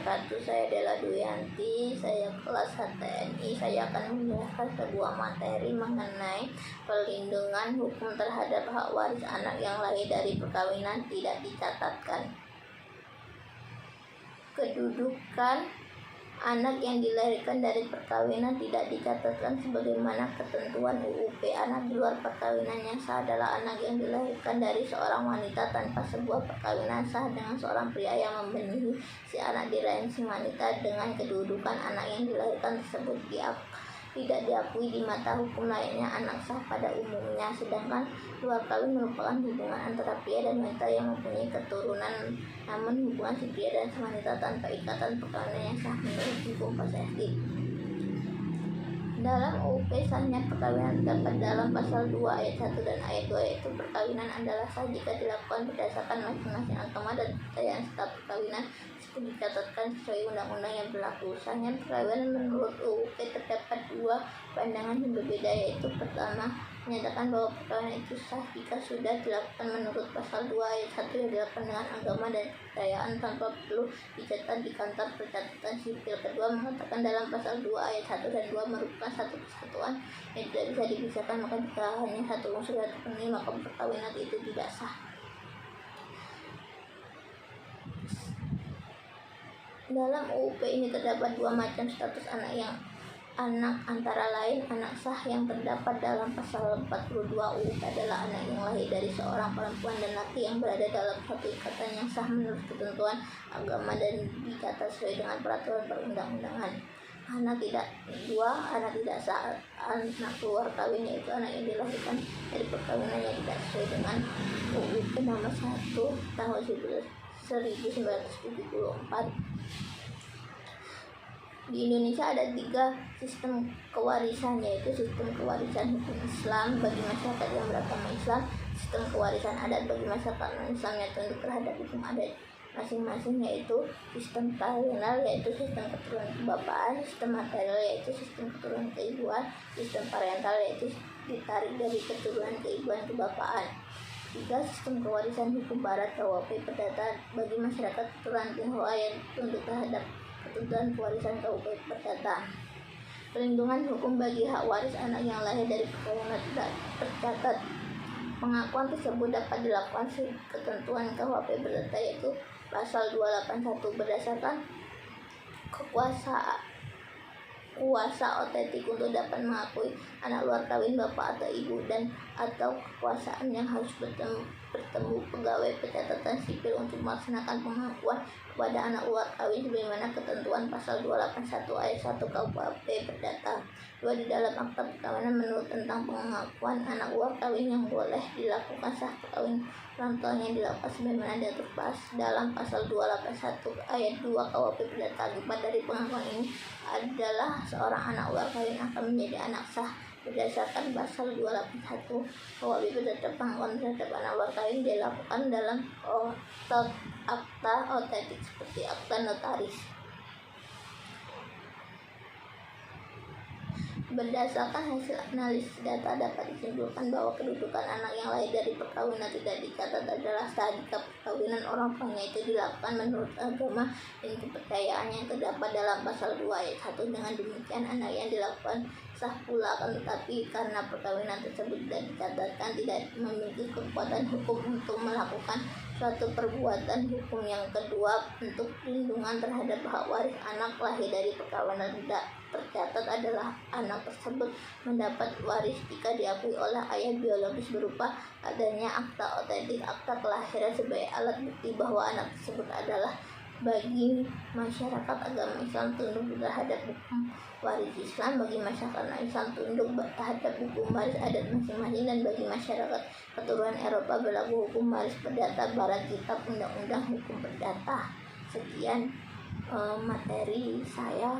wabarakatuh. Saya Dela Duyanti, saya kelas HTNI. Saya akan menjelaskan sebuah materi mengenai perlindungan hukum terhadap hak waris anak yang lahir dari perkawinan tidak dicatatkan. Kedudukan anak yang dilahirkan dari perkawinan tidak dicatatkan sebagaimana ketentuan UUP. Anak di luar perkawinan yang sah adalah anak yang dilahirkan dari seorang wanita tanpa sebuah perkawinan sah dengan seorang pria yang membenih si anak di rahim si wanita dengan kedudukan anak yang dilahirkan tersebut tidak diakui di mata hukum lainnya anak sah pada umumnya. Sedangkan luar kawin merupakan hubungan antara pria dan wanita yang mempunyai keturunan, namun hubungan si pria dan si wanita tanpa ikatan perkawinan yang sah menurut hukum posesif. Dalam UUP sahnya perkawinan terdapat dalam pasal 2 ayat 1 dan ayat 2, yaitu perkawinan adalah sah jika dilakukan berdasarkan masing-masing agama dan kepercayaan serta perkawinan tersebut dicatatkan sesuai undang-undang yang berlaku. Sahnya perkawinan menurut UUP terdapat dua pandangan yang berbeda, yaitu pertama, menyatakan bahwa perkawinan itu sah jika sudah dilakukan menurut pasal 2 ayat 1 yang dilakukan dengan agama dan kepercayaan tanpa perlu dicatat di kantor pencatatan sipil. Kedua, mengatakan dalam pasal 2 ayat 1 dan 2 merupakan satu kesatuan yang tidak bisa dipisahkan, maka jika hanya satu unsur yang terpenuhi maka perkawinan itu tidak sah. Dalam UUP ini terdapat dua macam status anak antara lain anak sah yang terdapat dalam pasal 42 UUP adalah anak yang lahir dari seorang perempuan dan laki yang berada dalam satu ikatan yang sah menurut ketentuan agama dan dicatat sesuai dengan peraturan perundang-undangan. Anak tidak sah anak keluar kawin, yaitu anak yang dilahirkan dari perkawinan yang tidak sesuai dengan UUP nomor 1 tahun 1974. Di Indonesia ada 3 sistem kewarisan, yaitu sistem kewarisan hukum Islam bagi masyarakat yang beragama Islam, sistem kewarisan adat bagi masyarakat non-Islam yang tunduk terhadap hukum adat masing-masing, yaitu sistem paternal yaitu sistem keturunan kebapaan, sistem maternal yaitu sistem keturunan keibuan, sistem parental yaitu ditarik dari keturunan keibuan kebapaan. 3. Sistem kewarisan hukum barat KUHP Perdata bagi masyarakat keturunan Tionghoa yang tunduk terhadap ketentuan kewarisan KUHP Perdata. Perlindungan hukum bagi hak waris anak yang lahir dari perkawinan tidak tercatat. Pengakuan tersebut dapat dilakukan ketentuan KUHP Perdata, yaitu pasal 281 berdasarkan kuasa otentik untuk dapat mengakui anak luar kawin bapak atau ibu dan atau kekuasaan yang harus bertemu pegawai pencatatan sipil untuk melaksanakan pengakuan kepada anak luar kawin sebagaimana ketentuan pasal 281 ayat 1 KUHP Perdata. 2. Di dalam akta perkawinan menurut tentang pengakuan anak luar kawin yang boleh dilakukan sah perkawinan orang tuanya yang dilakukan sebagaimana diatur dalam pasal 281 ayat 2 KUHP Perdata. Akibat dari pengakuan ini adalah seorang anak luar kawin akan menjadi anak sah berdasarkan pasal 281 KUHP Perdata. Pengakuan terhadap anak luar kawin dilakukan dalam akta otentik seperti akta notaris. Berdasarkan hasil analisis data dapat disimpulkan bahwa kedudukan anak yang lahir dari perkawinan tidak dicatat adalah sah jika perkawinan orang tuanya itu dilakukan menurut agama dan kepercayaan yang terdapat dalam pasal 2 ayat 1. Dengan demikian anak yang dilakukan sah pula, akan tetapi karena perkawinan tersebut tidak dicatatkan tidak memiliki kekuatan hukum untuk melakukan suatu perbuatan hukum. Yang kedua, bentuk perlindungan terhadap hak waris anak lahir dari perkawinan tidak tercatat adalah anak tersebut mendapat waris jika diakui oleh ayah biologis berupa adanya akta otentik akta kelahiran sebagai alat bukti bahwa anak tersebut adalah bagi masyarakat agama Islam tunduk terhadap hukum waris Islam, bagi masyarakat Islam tunduk terhadap hukum waris adat masing-masing, dan bagi masyarakat keturunan Eropa berlaku hukum waris perdata barat kitab undang-undang hukum perdata. Sekian materi saya.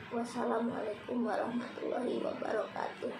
Wassalamualaikum warahmatullahi wabarakatuh.